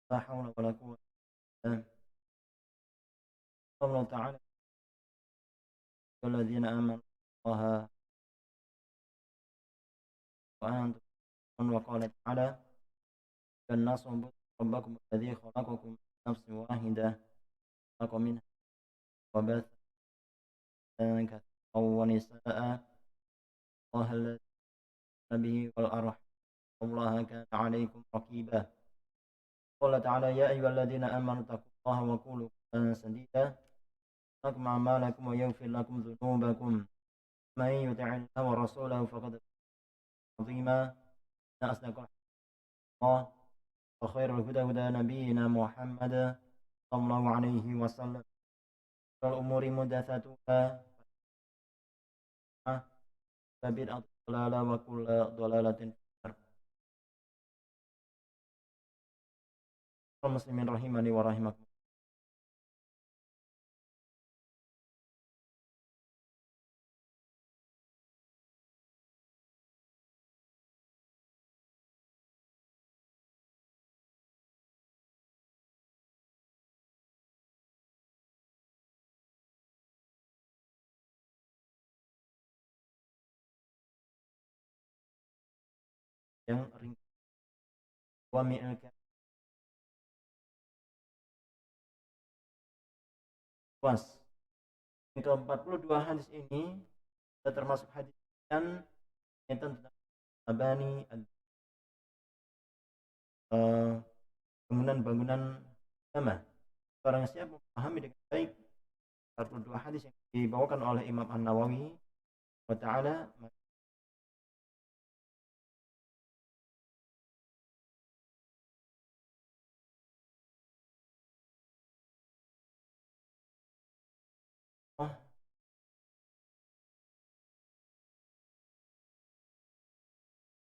لا حول ولا قوة إلا بالله. قال الله تعالى والذين آمنوا الله وأنتم وقال تعالى الناس اعبدوا ربكم الذي خلقكم من نفس واحدة خلق منها وبث كثيرا ونساء الله الذي به والأرحام الله كان عليكم رقيبا. قال تعالى يا أيها الذين آمنوا اتقوا الله وقولوا قولا سديدا يصلح أعمالكم ويغفر لكم ذنوبكم من يطع الله ورسوله فقد فاز عظيما. أصدق الله وخير الهدى هدى نبينا محمد صلى الله عليه وسلم. الأمور محدثاتها فبدعة ضلالة وكل ضلالة في النار. Muslimin rahimani wa rahimakum. Yang ringkas wa mi'al was. Yang ke-42 hadis ini termasuk hadis yang tentang abani bangunan-bangunan agama. Barang siapa memahami dengan baik 42 hadis yang dibawakan oleh Imam An-Nawawi wa ta'ala,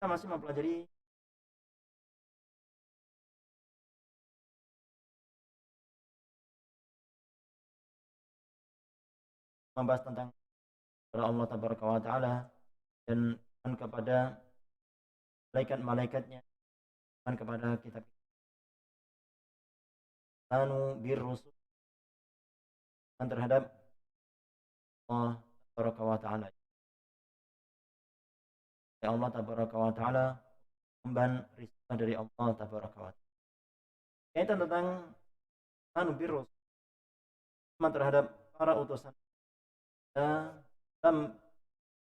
kita masih mempelajari membahas tentang Allah Tabaraka wa Ta'ala dan kepada malaikat-malaikatnya dan kepada kitab anu birrusul dan terhadap Allah Tabaraka wa Ta'ala. Ya Allah Tabaraka wa Ta'ala memban risalah dari Allah Tabaraka wa Ta'ala. Kaitan tentang anu birrusul terhadap para utusan dalam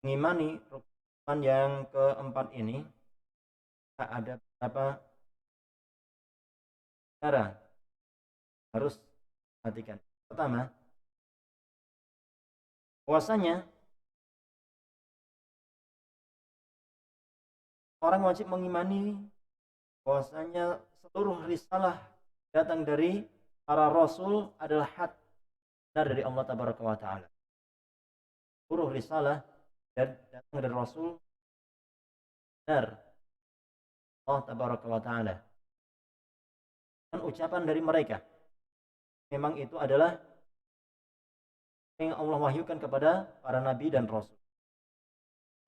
mengimani rukun yang keempat ini ada beberapa cara harus perhatikan. Pertama, bahwasanya orang wajib mengimani bahwasanya seluruh risalah datang dari para rasul adalah hak dari Allah Tabaraka wa Ta'ala. Seluruh risalah datang dari rasul benar Allah Tabaraka wa Ta'ala. Dan ucapan dari mereka memang itu adalah yang Allah wahyukan kepada para nabi dan rasul.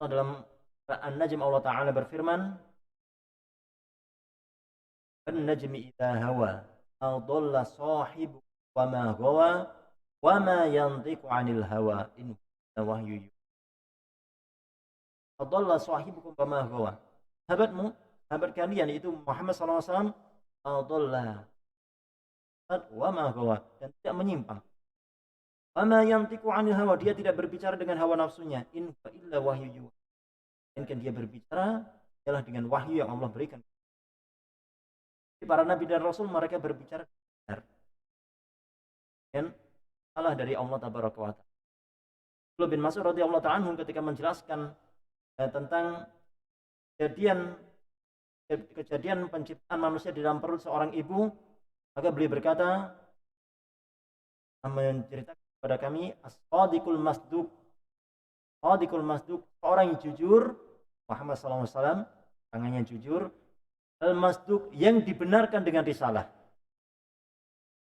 Dalam An-Najm Allah Ta'ala berfirman, An-Najmi idza hawa adalla sahibu wa ma ghawa wa ma yantiqu 'anil hawa in wahyu. Adalla sahibukum wa ma ghawa. Sahabat kalian itu Muhammad SAW adalla wa ma ghawa, dan tidak menyimpang. Wa ma yantiqu 'anil hawa, dia tidak berbicara dengan hawa nafsunya. In fa illa wahyu. Dan dia berbicara adalah dengan wahyu yang Allah berikan. Para nabi dan rasul mereka berbicara benar. Dan salah dari Allah Tabaraka wa Ta'ala. Abdullah bin Mas'ud radhiyallahu ta'ala anhu ketika menjelaskan tentang kejadian penciptaan manusia di dalam perut seorang ibu, maka beliau berkata, menceritakan kepada kami as-sadiqul masduq, orang yang jujur, Muhammad SAW tangannya jujur, al-masduq yang dibenarkan dengan risalah.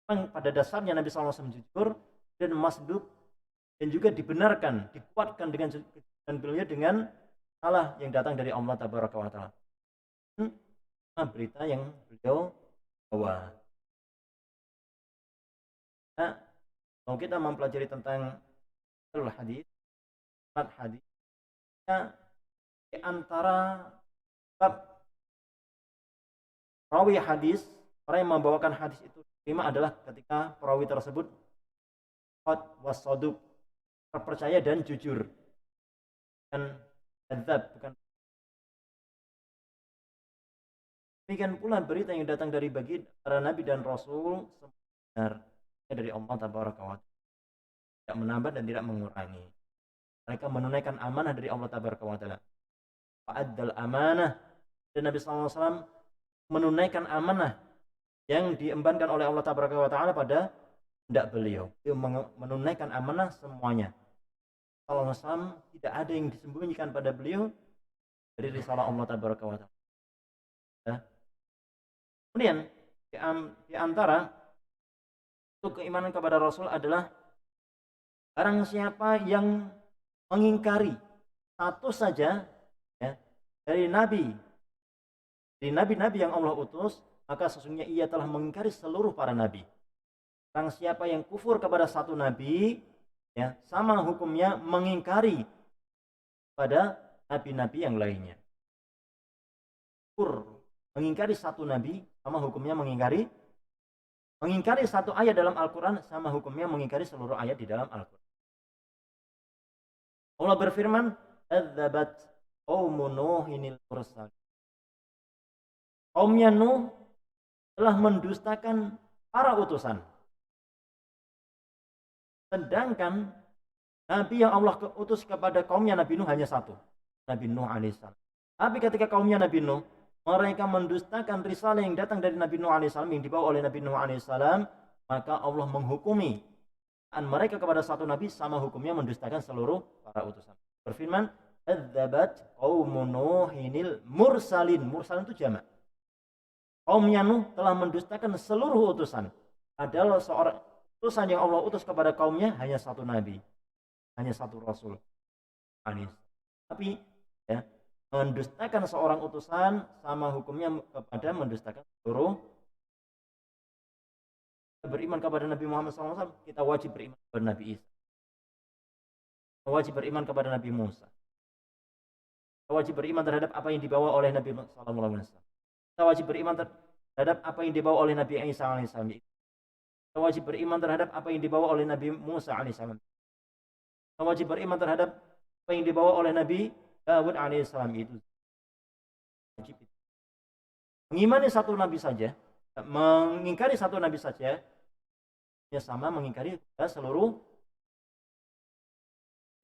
Pada dasarnya Nabi SAW jujur dan masduq, dan juga dibenarkan, dikuatkan dengan beliau dengan salah yang datang dari Allah Tabaraka wa Ta'ala. Berita yang beliau bawa. Nah, kalau kita mempelajari tentang hadis, hadis, di antara bab perawi hadis, orang yang membawakan hadis itu terima adalah ketika perawi tersebut qad wasaduk, terpercaya dan jujur, dan kadzab, bukan. Demikian pula berita yang datang dari bagi para nabi dan rasul benar dari Allah tabaraka wa taala, tidak menambah dan tidak mengurangi. Mereka menunaikan amanah dari Allah tabaraka wa taala. Fa'addal amanah, dan Nabi sallallahu alaihi wasallam menunaikan amanah yang diembankan oleh Allah tabaraka wa taala pada hendak beliau. Beliau menunaikan amanah semuanya. Sallallahu alaihi wasallam tidak ada yang disembunyikan pada beliau dari risalah Allah tabaraka wa taala. Ya. Kemudian di antara untuk keimanan kepada Rasul adalah barang siapa yang mengingkari satu saja ya, dari nabi-nabi yang Allah utus, maka sesungguhnya ia telah mengingkari seluruh para nabi. Barang siapa yang kufur kepada satu nabi, ya, sama hukumnya mengingkari pada nabi-nabi yang lainnya. Kufur mengingkari satu nabi sama hukumnya mengingkari satu ayat dalam Al-Quran, sama hukumnya mengingkari seluruh ayat di dalam Al-Quran. Allah berfirman, "Adzabat qaumun Nuhinil mursal." Kaumnya Nuh telah mendustakan para utusan. Sedangkan nabi yang Allah utus kepada kaumnya Nabi Nuh hanya satu, Nabi Nuh alaihissalam. Tapi ketika kaumnya Nabi Nuh mereka mendustakan risalah yang datang dari Nabi Nuh alaihissalam, yang dibawa oleh Nabi Nuh alaihissalam, maka Allah menghukumi mereka kepada satu nabi sama hukumnya mendustakan seluruh para utusan. Berfirman, "Adzabat qaumun Nuhinil mursalin." Mursalin itu jamak. Kaumnya Nuh telah mendustakan seluruh utusan. Adalah seorang utusan yang Allah utus kepada kaumnya hanya satu nabi, hanya satu rasul. Tapi ya, mendustakan seorang utusan sama hukumnya kepada mendustakan seluruh. Beriman kepada Nabi Muhammad SAW, kita wajib beriman kepada Nabi Isa. Kita wajib beriman kepada Nabi Musa. Kita wajib beriman terhadap apa yang dibawa oleh Nabi SAW. Kita wajib beriman terhadap apa yang dibawa oleh Nabi Isa alaihissalam. Kita wajib beriman terhadap apa yang dibawa oleh Nabi Musa alaihissalam. Kita wajib beriman terhadap apa yang dibawa oleh Nabi Dawud alaihissalam. Itu wajib. Mengimani satu nabi saja, mengingkari satu nabi saja, ya sama mengingkari seluruh.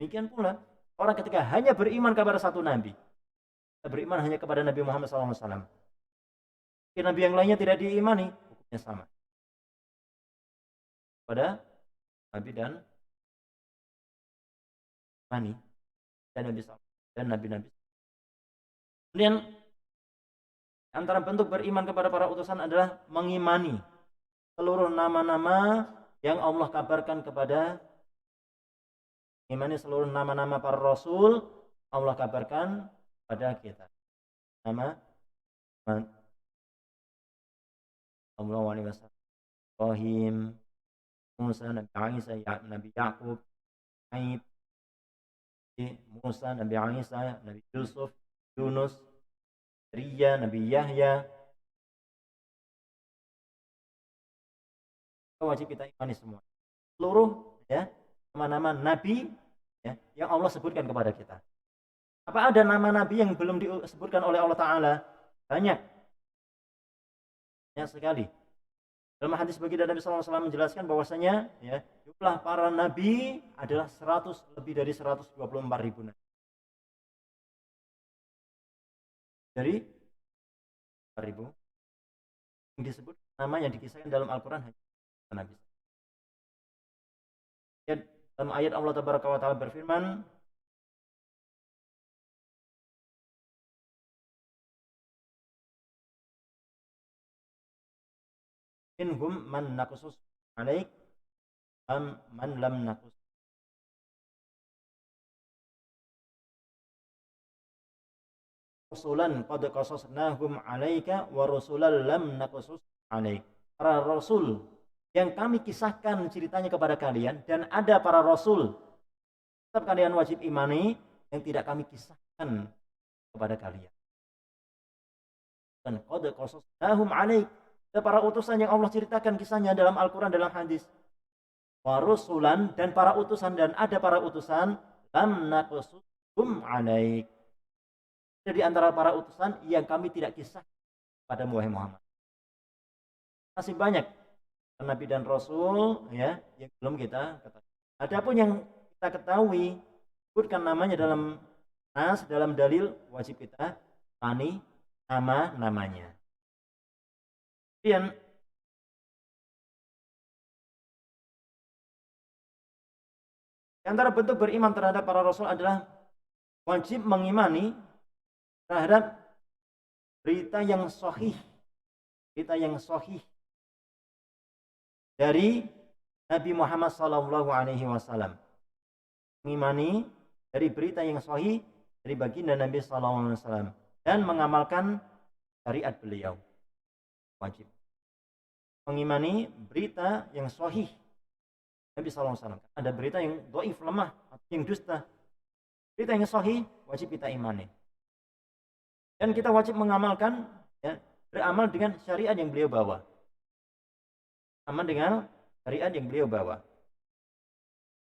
Demikian pula orang ketika hanya beriman kepada satu nabi, beriman hanya kepada Nabi Muhammad SAW, nabi yang lainnya tidak diimani, hukumnya sama pada nabi dan nabi dan nabi-nabi. Kemudian antara bentuk beriman kepada para utusan adalah mengimani seluruh nama-nama yang Allah kabarkan kepada, imani seluruh nama-nama para rasul Allah kabarkan pada kita. Nama Allah alaihi wasallam, Ibrahim, Musa, Nabi Isa, Nabi Yakub, Aib, Musa, Nabi Isa, Nabi Yusuf, Yunus, Ria, Nabi Yahya. Wajib kita imani semua. Seluruh ya nama-nama nabi ya, yang Allah sebutkan kepada kita. Apa ada nama nabi yang belum disebutkan oleh Allah Ta'ala? Banyak. Banyak sekali. Dalam hadis baginda Nabi SAW menjelaskan bahwasanya ya, jumlah para nabi adalah lebih dari 124.000 nabi. Dari 4.000 yang disebut nama yang dikisahkan dalam Al-Quran hanya nabi. Ya, dalam ayat Allah Tabaraka wa Ta'ala berfirman, "Minhum man naqsus 'alaik am man lam naqsus." Rasulan qad qasasnahum 'alaika wa rusulan lam naqsus 'alaik. Para rasul yang kami kisahkan ceritanya kepada kalian, dan ada para rasul, tetap kalian wajib imani yang tidak kami kisahkan kepada kalian. Dan qad qasasnahum 'alaik, para utusan yang Allah ceritakan kisahnya dalam Al-Quran, dalam hadis. Wa rusulan, dan para utusan, dan ada para utusan lam naqsushum 'alaik, jadi antara para utusan yang kami tidak kisah pada Muhammad. Masih banyak nabi dan rasul ya yang belum kita ketahui. Adapun yang kita ketahui, sebutkan namanya dalam nas, dalam dalil, wajib kita imani nama-namanya. Kemudian antara bentuk beriman terhadap para rasul adalah wajib mengimani terhadap berita yang sahih, dari Nabi Muhammad SAW. Mengimani dari berita yang sahih dari baginda Nabi SAW dan mengamalkan syariat beliau. Wajib mengimani berita yang sahih Nabi SAW. Ada berita yang dhaif, lemah, atau yang dusta. Berita yang sahih wajib kita imani. Dan kita wajib mengamalkan, ya, beramal dengan syariat yang beliau bawa. Amal dengan syariat yang beliau bawa.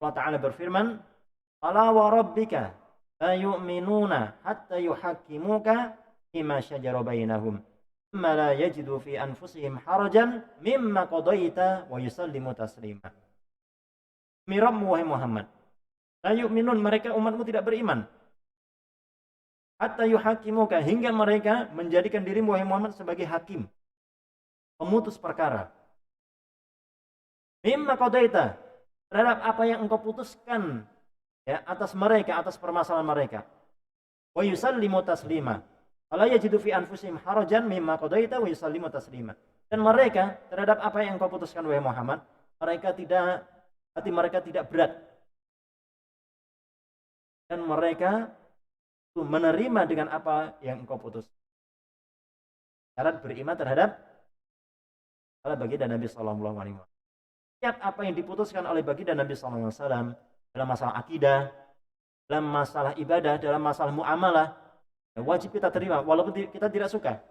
Allah Ta'ala berfirman, "Fala wa rabbika la yu'minuna hatta yuhakkimuka fima syajara bainahum, thumma la yajidu fi anfusihim harajan mimma qadaita wa yusallimu taslima." Mirabmu wahai Muhammad, la yu'minun, mereka umatmu tidak beriman, hatta yuhakimuka, hingga mereka menjadikan dirimu wahai Muhammad sebagai hakim, pemutus perkara, mimma qadaita, terhadap apa yang engkau putuskan, ya, atas mereka, atas permasalahan mereka, wa yusallimu taslima, ala yajidu fi anfusihim harajan mimma qadaita wa yusallimu taslima, dan mereka terhadap apa yang engkau putuskan wahai Muhammad, hati mereka tidak berat, dan mereka menerima dengan apa yang engkau putus. Syarat beriman terhadap baginda Nabi Sallallahu Alaihi Wasallam. Setiap apa yang diputuskan oleh baginda Nabi Sallallahu Alaihi Wasallam dalam masalah akidah, dalam masalah ibadah, dalam masalah muamalah, wajib kita terima, walaupun kita tidak suka.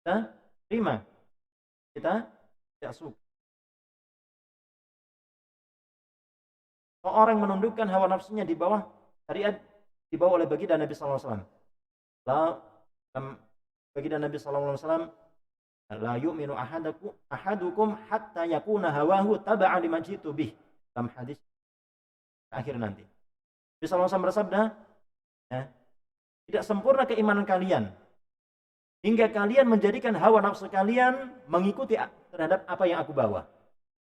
Kita terima, kita tidak suka. Seorang menundukkan hawa nafsunya di bawah syariat dibawa oleh baginda Nabi Sallallahu Alaihi Wasallam. Baginda Nabi Sallallahu Alaihi Wasallam, la yu'minu ahadukum hatta yakuna hawahu taba'an lima jitu bih, dalam hadis akhir nanti. Nabi Sallallahu Alaihi Wasallam bersabda, ya, tidak sempurna keimanan kalian hingga kalian menjadikan hawa nafsu kalian mengikuti terhadap apa yang aku bawa,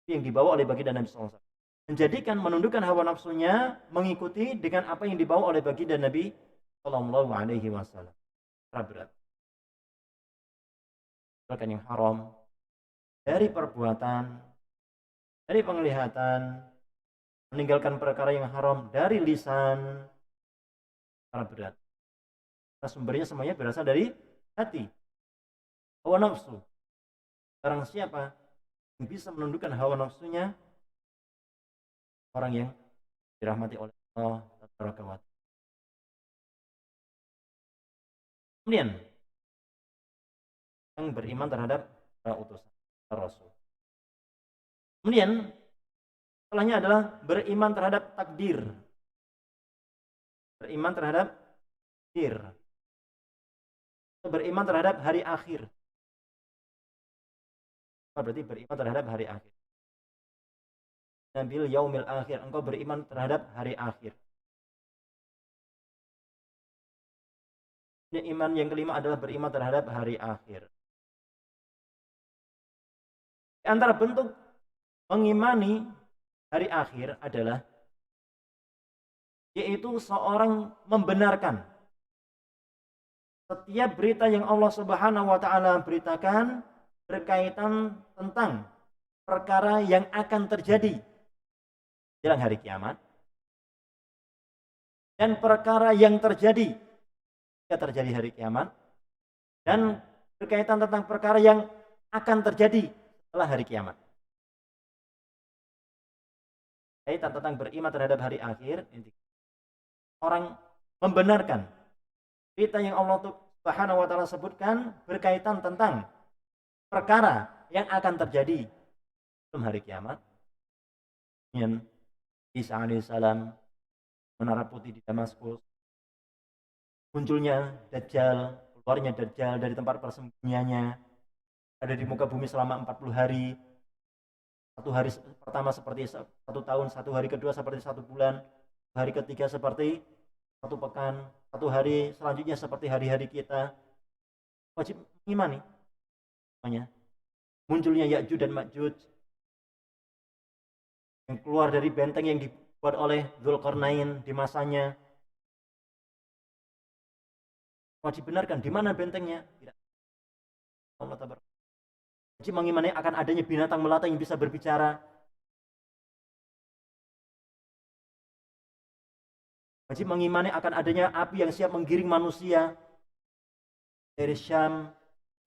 yang dibawa oleh baginda Nabi Sallallahu Alaihi Wasallam. Menundukkan hawa nafsunya mengikuti dengan apa yang dibawa oleh baginda Nabi Sallallahu Alaihi Wasallam. Berat. Yang haram dari perbuatan, dari penglihatan, meninggalkan perkara yang haram dari lisan, sangat berat. Nah, sumbernya semuanya berasal dari hati, hawa nafsu. Barang siapa yang bisa menundukkan hawa nafsunya, orang yang dirahmati oleh Allah Taala. Kemudian yang beriman terhadap para utusan, para rasul. Kemudian setelahnya adalah beriman terhadap takdir. Beriman terhadap takdir. Beriman terhadap hari akhir. Berarti beriman terhadap hari akhir. Nabil yaumil akhir, engkau beriman terhadap hari akhir. Iman yang kelima adalah beriman terhadap hari akhir. Di antara bentuk mengimani hari akhir adalah yaitu seorang membenarkan setiap berita yang Allah Subhanahu wa taala beritakan berkaitan tentang perkara yang akan terjadi jelang hari kiamat, dan perkara yang terjadi terjadi hari kiamat, dan berkaitan tentang perkara yang akan terjadi setelah hari kiamat. Kaitan tentang beriman terhadap hari akhir, orang membenarkan berita yang Allah Subhanahu wa taala sebutkan berkaitan tentang perkara yang akan terjadi sebelum hari kiamat. Isa alaihissalam, menara putih di Damaskus, munculnya Dajjal, keluarnya Dajjal dari tempat persembunyiannya, ada di muka bumi selama 40 hari. Satu hari pertama seperti 1 tahun, 1 hari kedua seperti 1 bulan, hari ketiga seperti 1 pekan, 1 hari selanjutnya seperti hari-hari kita. Wajib mengimani. Munculnya Ya'juj dan Ma'juj yang keluar dari benteng yang dibuat oleh Dzulqarnain di masanya. Wajib benarkan di mana bentengnya? Tidak. Allah tabar. Wajib mengimani akan adanya binatang melata yang bisa berbicara. Wajib mengimani akan adanya api yang siap menggiring manusia dari Syam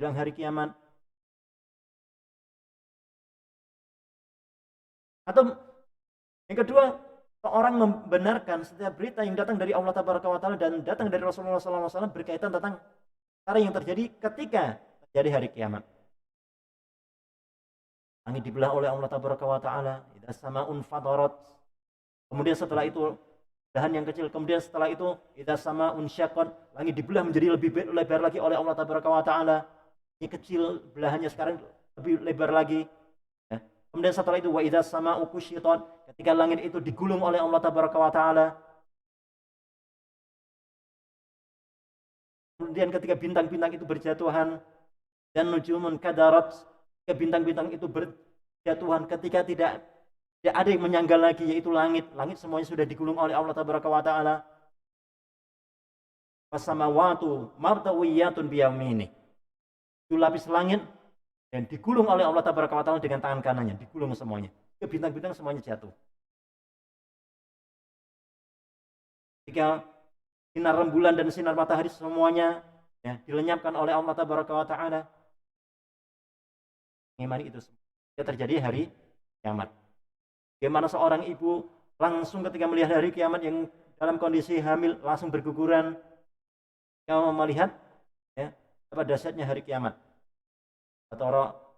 jelang hari kiamat. Atau yang kedua, seorang membenarkan setiap berita yang datang dari Allah Taala dan datang dari Rasulullah SAW berkaitan tentang perkara yang terjadi ketika terjadi hari kiamat. Langit dibelah oleh Allah Taala, idza sama'un fatarat. Kemudian setelah itu belahan yang kecil, kemudian setelah itu idza sama'un syaqqat, langit dibelah menjadi lebih lebar lagi oleh Allah Taala. Ini kecil belahannya, sekarang lebih lebar lagi. Ya. Kemudian setelah itu wa idza sama'u kusyitat, ketika langit itu digulung oleh Allah Taala. Kemudian ketika bintang-bintang itu berjatuhan, dan nujumun kadarat, ketika bintang-bintang itu berjatuhan, ketika tidak ada yang menyangga lagi, yaitu langit semuanya sudah digulung oleh Allah Taala. Wasamawatu martawiyatun biyamini, itu lapis langit dan digulung oleh Allah Taala dengan tangan kanannya, digulung semuanya. Bintang-bintang semuanya jatuh. Ketika sinar rembulan dan sinar matahari semuanya dilenyapkan oleh Allah Taala. Mengimani itu semua. Ya, terjadi hari kiamat. Bagaimana seorang ibu langsung ketika melihat hari kiamat yang dalam kondisi hamil langsung berguguran, yang melihat apa dahsyatnya hari kiamat.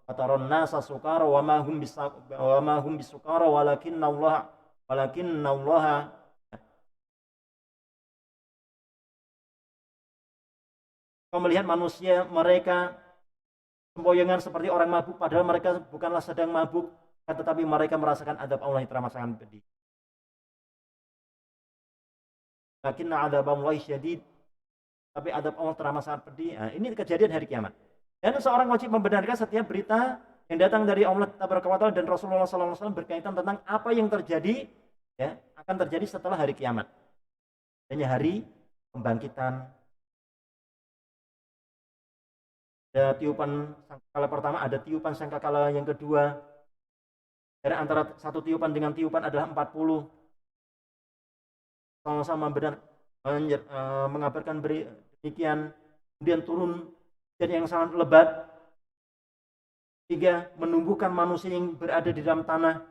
Ataron nasa sukara wa ma hum bisukara walakinna Allah. Kau melihat manusia mereka semboyangan seperti orang mabuk, padahal mereka bukanlah sedang mabuk, tetapi mereka merasakan adab Allah yang teramat sangat pedih. Lakinna adzaballahi syadid, tapi adab Allah teramat sangat pedih. Nah, ini kejadian hari kiamat. Dan seorang wajib membenarkan setiap berita yang datang dari Allah Taala dan Rasulullah SAW berkaitan tentang apa yang terjadi, akan terjadi setelah hari kiamat. Adanya hari pembangkitan. Ada tiupan sangkakala pertama, ada tiupan sangkakala yang kedua. Dari antara satu tiupan dengan tiupan adalah 40. Sama-sama benar mengabarkan demikian. Kemudian turun hujan yang sangat lebat. 3. Menumbuhkan manusia yang berada di dalam tanah.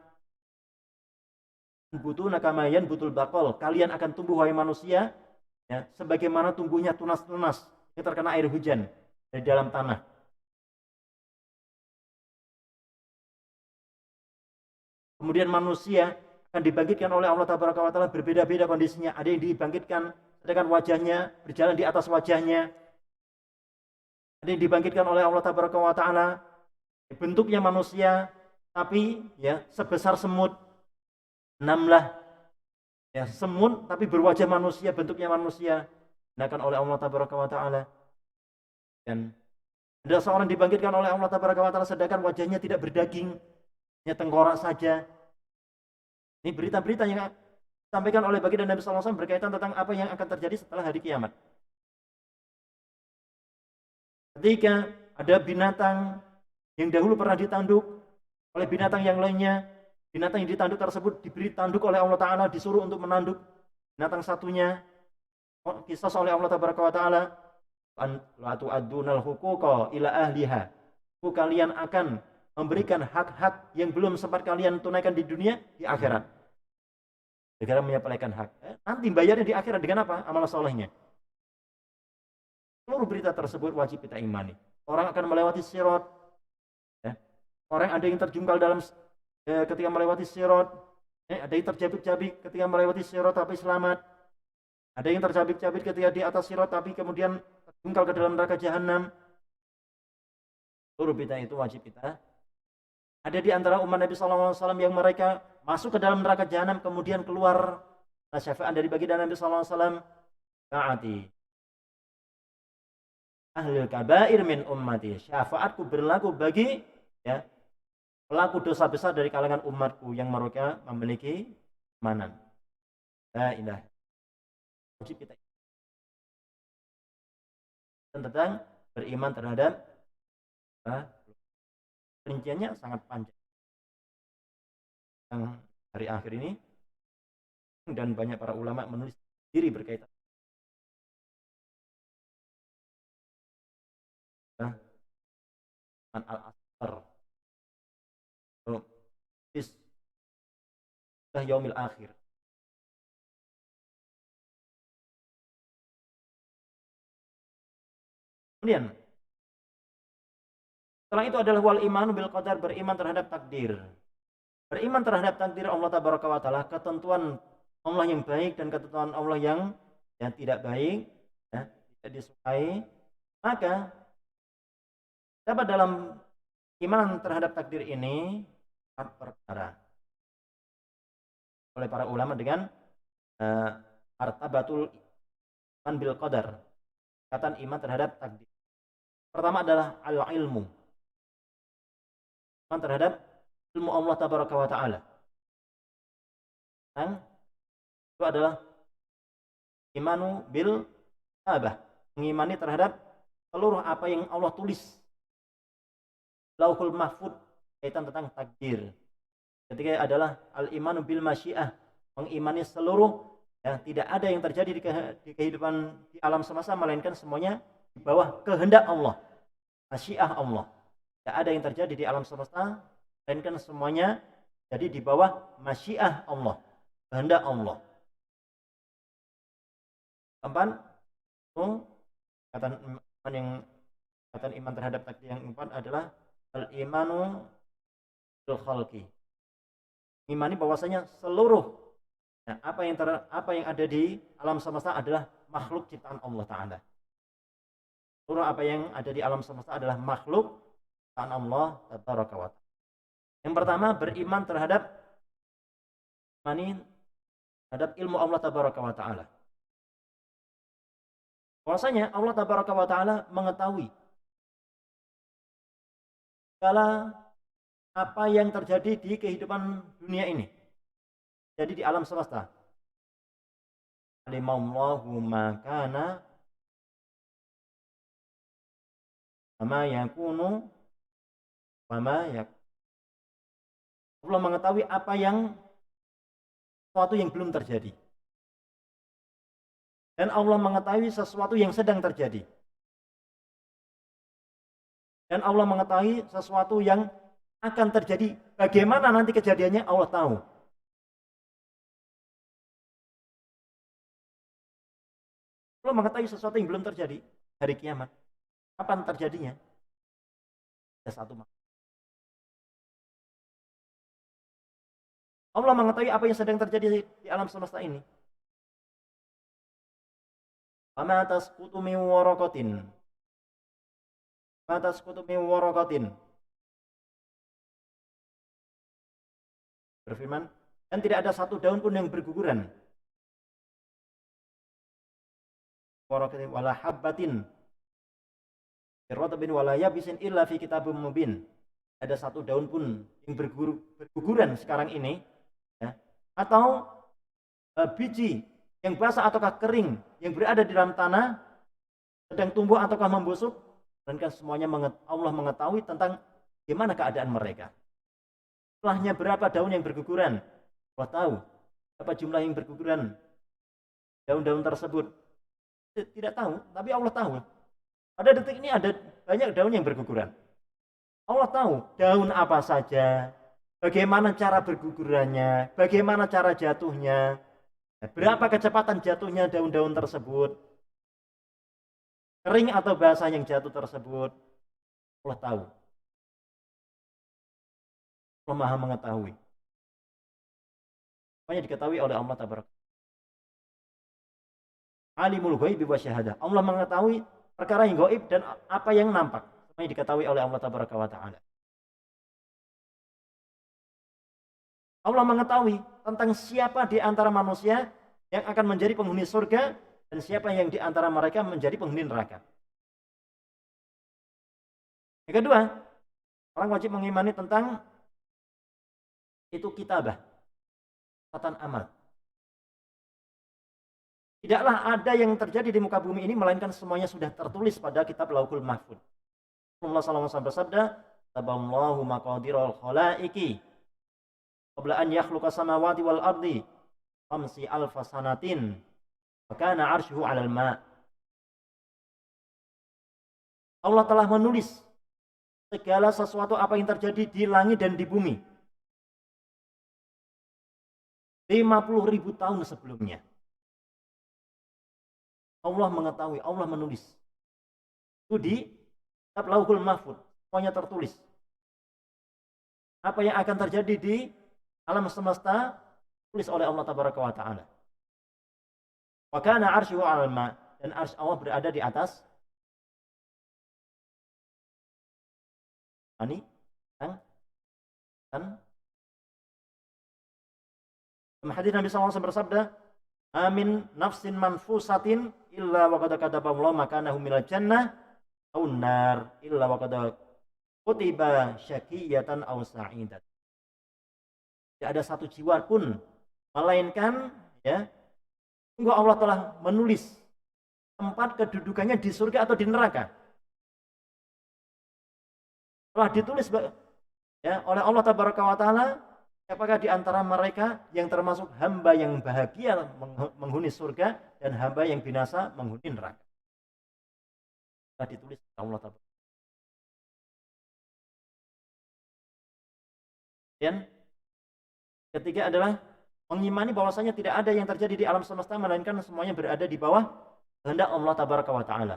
Butuna kamayan butul bakol. Kalian akan tumbuh wahai manusia, sebagaimana tumbuhnya tunas-tunas yang terkena air hujan dari dalam tanah. Kemudian manusia akan dibangkitkan oleh Allah Taala berbeda-beda kondisinya. Ada yang dibangkitkan sedangkan wajahnya berjalan di atas wajahnya. Ada yang dibangkitkan oleh Allah Taala bentuknya manusia tapi sebesar semut. 6 semut tapi berwajah manusia, bentuknya manusia. Digunakan oleh Allah Taala. Dan ada seorang dibangkitkan oleh Allah Taala sedangkan wajahnya tidak berdaging, hanya tengkorak saja. Ini berita-berita yang disampaikan oleh baginda Nabi SAW berkaitan tentang apa yang akan terjadi setelah hari kiamat. Ketika ada binatang yang dahulu pernah ditanduk oleh binatang yang lainnya, binatang yang ditanduk tersebut diberi tanduk oleh Allah Ta'ala, disuruh untuk menanduk binatang satunya. Kisah oleh Allah Ta'ala, la tu'addunal huquqa ila ahliha. Kalian akan memberikan hak-hak yang belum sempat kalian tunaikan di dunia di akhirat. Negara menyepelekan hak. Nanti bayarnya di akhirat dengan apa? Amal solehnya. Seluruh berita tersebut wajib kita imani. Orang akan melewati sirat. Ya. Orang ada yang terjungkal dalam ketika melewati sirat. Ada yang terjabik-jabik ketika melewati sirat tapi selamat. Ada yang terjabik-jabik ketika di atas sirat tapi kemudian terjungkal ke dalam neraka jahanam. Seluruh berita itu wajib kita. Ada di antara umat Nabi SAW yang mereka masuk ke dalam neraka jahanam kemudian keluar. Nah, syafaat dari baginda Nabi SAW. Taati ahlul kabair min ummati. Syafaatku berlaku bagi ya, pelaku dosa besar dari kalangan umatku yang mereka memiliki keimanan. La ilaha. Wajib kita tentang beriman terhadap rinciannya sangat panjang. Yang hari akhir ini dan banyak para ulama menulis diri berkaitan dengan al-asr yaumil akhir. Kemudian setelah itu adalah wal imanu bil qadar, beriman terhadap takdir. Beriman terhadap takdir Allah tabaraka wa taala, ketentuan Allah yang baik dan ketentuan Allah yang tidak baik, ya, tidak disukai. Maka dapat dalam iman terhadap takdir ini empat perkara oleh para ulama dengan martabatul iman bil qadar, kata iman terhadap takdir. Pertama adalah al-ilmu, iman terhadap ilmu Allah tabaraka wa taala. Yang itu adalah imanu bil kitabah, mengimani terhadap seluruh apa yang Allah tulis lauhul mahfud kaitan tentang takdir. Ketiga adalah al-imanu bil masyiah, mengimani seluruh tidak ada yang terjadi di kehidupan di alam semesta melainkan semuanya di bawah kehendak Allah, masyiah Allah. Tidak ada yang terjadi di alam semesta melainkan semuanya jadi di bawah masyiah Allah, kehendak Allah. Keempat, kata iman terhadap takdir yang keempat adalah al-imanu bil khalqi. Imani bahwasanya seluruh apa yang ada di alam semesta adalah makhluk ciptaan Allah Ta'ala. Seluruh apa yang ada di alam semesta adalah makhluk ciptaan Allah Tabaraka wa Ta'ala. Yang pertama, beriman terhadap ilmu Allah Tabaraka wa Ta'ala. Bahwasanya Allah Tabaraka wa Ta'ala mengetahui segala apa yang terjadi di kehidupan dunia ini, jadi di alam semesta. Alimallahu ma kana wa yakunu wa ma yakun. Allah mengetahui apa yang sesuatu yang belum terjadi. Dan Allah mengetahui sesuatu yang sedang terjadi. Dan Allah mengetahui sesuatu yang akan terjadi. Bagaimana nanti kejadiannya Allah tahu. Allah mengetahui sesuatu yang belum terjadi. Hari kiamat. Kapan terjadinya? Ada satu makhluk. Allah mengetahui apa yang sedang terjadi di alam semesta ini. Fama tasqutu min waraqatin. Berfirman, dan tidak ada satu daun pun yang berguguran. Waraqatin wala habbatin birratbin wala yabisin illa fi kitabim mubin. Ada satu daun pun yang berguguran sekarang ini, ya, atau biji yang basah ataukah kering yang berada di dalam tanah sedang tumbuh ataukah membusuk, dan kan semuanya Allah mengetahui tentang gimana keadaan mereka. Setelahnya berapa daun yang berguguran, Allah tahu. Berapa jumlah yang berguguran daun-daun tersebut, tidak tahu, tapi Allah tahu. Pada detik ini ada banyak daun yang berguguran. Allah tahu daun apa saja, bagaimana cara bergugurannya, bagaimana cara jatuhnya, berapa kecepatan jatuhnya daun-daun tersebut, kering atau basah yang jatuh tersebut. Allah tahu. Allah Maha mengetahui. Semuanya diketahui oleh Allah Taala. Alimul ghaibi wa syahadah. Allah mengetahui perkara yang gaib dan apa yang nampak. Semuanya diketahui oleh Allah Taala. Allah mengetahui tentang siapa di antara manusia yang akan menjadi penghuni surga dan siapa yang di antara mereka menjadi penghuni neraka. Yang kedua, orang wajib mengimani tentang itu kitabah, catatan amal. Tidaklah ada yang terjadi di muka bumi ini melainkan semuanya sudah tertulis pada kitab Lauhul Mahfuz. Rasulullah SAW bersabda, "Taballahu maqadirul khalaiqi qabla an yakhluqa samawati wal ardi khamsi alfa sanatin wa kana 'arshuhu 'alal ma'." Allah telah menulis segala sesuatu apa yang terjadi di langit dan di bumi 50.000 tahun sebelumnya. Allah mengetahui, Allah menulis. Itu di kitab Lauhul Mahfuz, semuanya tertulis. Apa yang akan terjadi di alam semesta tulis oleh Allah Tabaraka wa Ta'ala. Wa kana 'arshuhu 'alal ma', dan arsy Allah berada di atas ani dan hadis Nabi SAW bersabda, "Amin nafsin manfusatin illa wa qad kataballahu makanahu minal jannah aw nar illa wa qad kutiba syaqiyatan aw sa'idat." Tidak ada satu jiwa pun melainkan ya, sungguh Allah telah menulis tempat kedudukannya di surga atau di neraka. Telah ditulis ya oleh Allah Tabaraka wa Ta'ala apakah di antara mereka yang termasuk hamba yang bahagia menghuni surga dan hamba yang binasa menghuni neraka. Telah ditulis oleh Allah Taala. Dan ketiga adalah mengimani bahwasanya tidak ada yang terjadi di alam semesta melainkan semuanya berada di bawah kehendak Allah Tabaraka wa Ta'ala.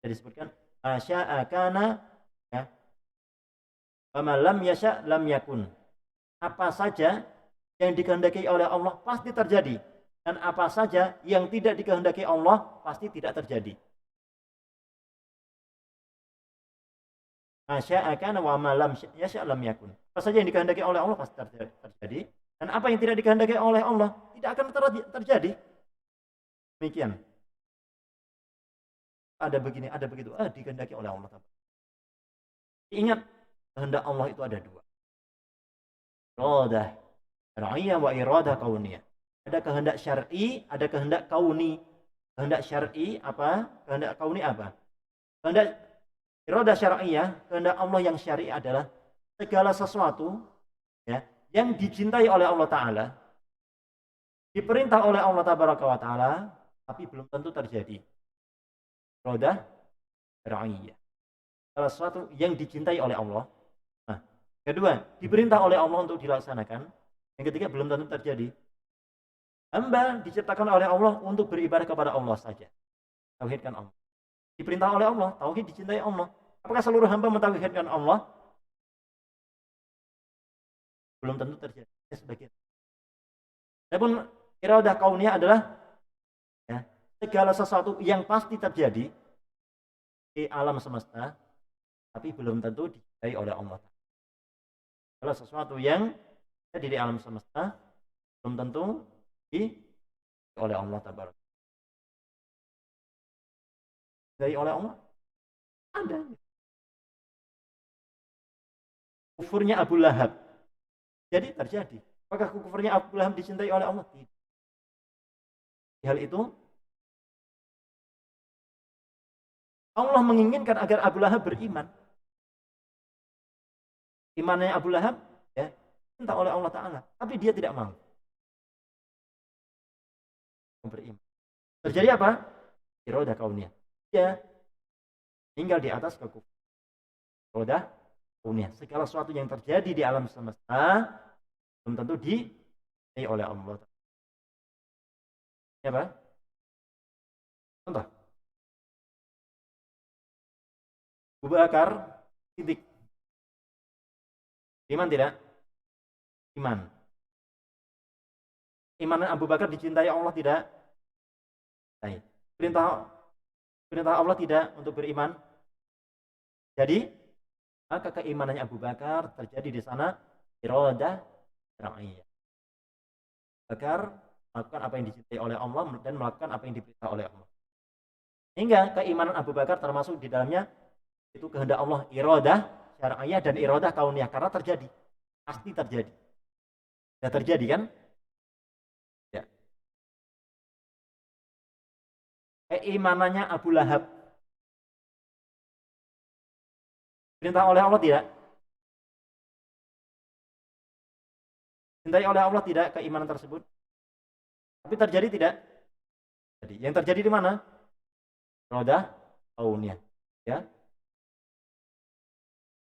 Jadi disebutkan asya'a kana ya. Wa lam yasha' lam yakun. Apa saja yang dikehendaki oleh Allah pasti terjadi dan apa saja yang tidak dikehendaki Allah pasti tidak terjadi. Masya'a kana wa ma lam yasha' lam yakun. Apa saja yang dikehendaki oleh Allah pasti terjadi dan apa yang tidak dikehendaki oleh Allah tidak akan terjadi. Demikian. Ada begini, ada begitu. Dikehendaki oleh Allah. Ingat, kehendak Allah itu ada dua. Iradah syar'iyyah wa iradah kauniyah. Ada kehendak syar'i, ada kehendak kauni. Kehendak syar'i apa? Kehendak kauni apa? Kehendak iradah syar'iyyah, kehendak Allah yang syar'i adalah segala sesuatu ya, yang dicintai oleh Allah Ta'ala, diperintah oleh Allah Tabaraka wa Ta'ala, tapi belum tentu terjadi. Iradah syar'iyyah. Salah sesuatu yang dicintai oleh Allah. Nah, kedua, diperintah oleh Allah untuk dilaksanakan. Yang ketiga, belum tentu terjadi. Hamba diciptakan oleh Allah untuk beribadah kepada Allah saja. Tauhidkan Allah. Diperintah oleh Allah, tauhid dicintai Allah. Apakah seluruh hamba mentauhidkan Allah? Belum tentu terjadi. Sebagian. Adapun iradah kauniyah adalah ya, segala sesuatu yang pasti terjadi di alam semesta, tapi belum tentu dicintai oleh Allah. Kalau sesuatu yang ada di alam semesta belum tentu oleh Allah Tabaraka. Dari oleh Allah ada. Kufurnya Abu Lahab. Jadi terjadi. Apakah kufurnya Abu Lahab dicintai oleh Allah? Tidak. Hal itu Allah menginginkan agar Abu Lahab beriman. Imannya Abu Lahab ya, minta oleh Allah Ta'ala. Tapi dia tidak mau beriman. Terjadi apa? Iradah kauniyah. Dia tinggal di atas kekufuran. irodah kauniyah. Segala sesuatu yang terjadi di alam semesta belum tentu dicintai oleh Allah. Ya, Pak? Contoh, Abu Bakar Siddiq. Iman tidak? Iman. Iman Abu Bakar dicintai Allah tidak? Baik. Perintah perintah Allah tidak untuk beriman. Jadi, maka keimanannya Abu Bakar terjadi di sana iradah syar'iyyah. Bakar melakukan apa yang dicintai oleh Allah dan melakukan apa yang diperintah oleh Allah. Hingga keimanan Abu Bakar termasuk di dalamnya itu kehendak Allah iradah syar'iyyah dan iradah kauniyah karena terjadi. Pasti terjadi. Sudah terjadi kan? Ya. Keimanannya Abu Lahab perintah oleh Allah tidak? Cintai oleh Allah tidak keimanan tersebut? Tapi terjadi tidak? Jadi, yang terjadi di mana? Rodah kauniyah. Ya.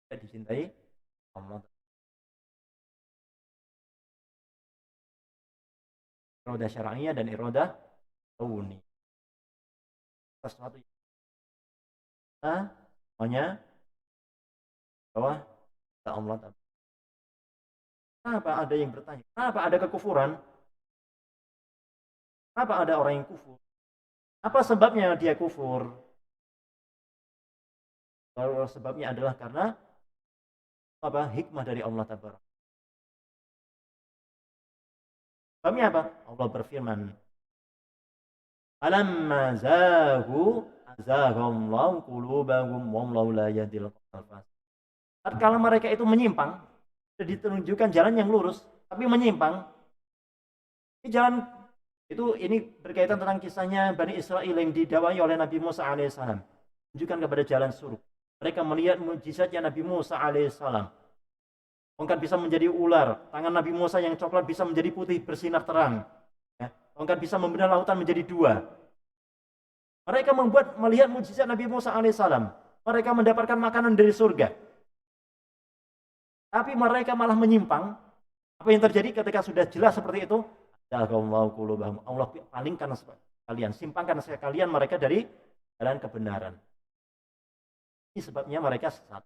Tidak dicintai Allah. Irodah syar'iyah dan irodah kauniyah. Sesuatu yang namanya bahwa Allah. Kenapa ada yang bertanya? Kenapa ada kekufuran? Kenapa ada orang yang kufur? Apa sebabnya dia kufur? Kalau sebabnya adalah karena apa? Hikmah dari Allah Taala. Sebabnya apa? Allah berfirman, "Alamma zaghu azaghallahu qulubahum wallahu la yahdil qawmal fasiqin." Tatkala mereka itu menyimpang, ditunjukkan jalan yang lurus, tapi menyimpang. Ini jalan itu ini berkaitan tentang kisahnya Bani Israel yang didakwai oleh Nabi Musa alaihissalam. Tunjukkan kepada jalan surga. Mereka melihat mukjizatnya Nabi Musa alaihissalam. Tongkat bisa menjadi ular, tangan Nabi Musa yang coklat bisa menjadi putih bersinar terang. Ya, tongkat bisa membelah lautan menjadi dua. Mereka melihat mukjizat Nabi Musa alaihissalam. Mereka mendapatkan makanan dari surga. Tapi mereka malah menyimpang. Apa yang terjadi ketika sudah jelas seperti itu? Allah palingkan sekalian, simpangkan sekalian mereka dari jalan kebenaran. Ini sebabnya mereka sesat.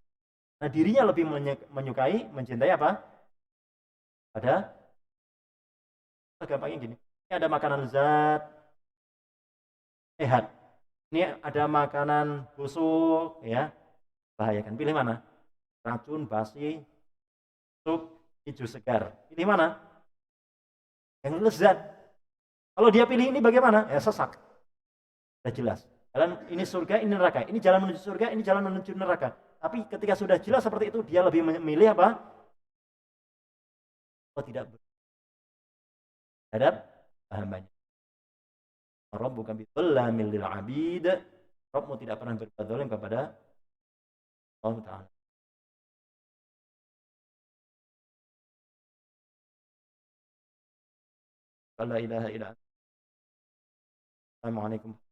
Nah, dirinya lebih menyukai, mencintai apa? Ada gampangnya gini. Ini ada makanan lezat, sehat. Ini ada makanan busuk, ya, bahayakan. Pilih mana? Racun, basi, busuk, hijau segar. Pilih mana? Yang lezat. Kalau dia pilih ini bagaimana? Ya sesak. Sudah jelas. Jalan ini surga, ini neraka. Ini jalan menuju surga, ini jalan menuju neraka. Tapi ketika sudah jelas seperti itu, dia lebih memilih apa? Oh, tidak terhadap hambanya. Rabbuka bidzalamil lil 'abid. Rabbmu tidak pernah berbuat zalim kepada Allah Ta'ala. La ilaha illa anta. Assalamualaikum.